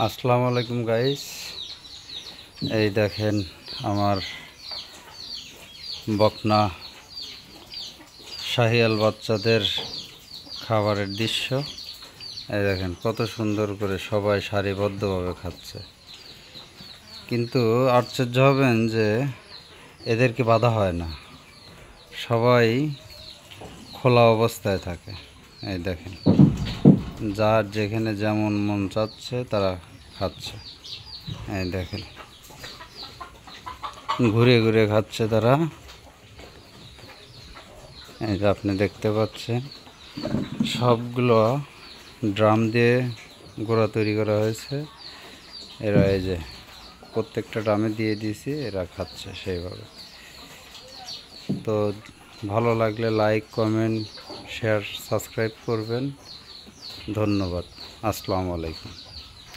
আসসালামু আলাইকুম গাইস। এই দেখেন আমার বকনা শাহিয়াল বাচ্চাদের খাবারের দৃশ্য। এই দেখেন কত সুন্দর করে সবাই সারিবদ্ধভাবে খাচ্ছে। কিন্তু আশ্চর্য হবেন যে এদেরকে বাধা হয় না, সবাই খোলা অবস্থায় থাকে। এই দেখেন যার যেখানে যেমন মন চাচ্ছে তারা খাচ্ছে। এই দেখেন ঘুরে ঘুরে খাচ্ছে তারা। এই যে আপনি দেখতে পাচ্ছেন সবগুলো ড্রাম দিয়ে গোড়া তৈরি করা হয়েছে। এরা এই যে প্রত্যেকটা ড্রামে দিয়ে দিয়েছি, এরা খাচ্ছে সেইভাবে। তো ভালো লাগলে লাইক, কমেন্ট, শেয়ার, সাবস্ক্রাইব করবেন। ধন্যবাদ। আসসালামু আলাইকুম।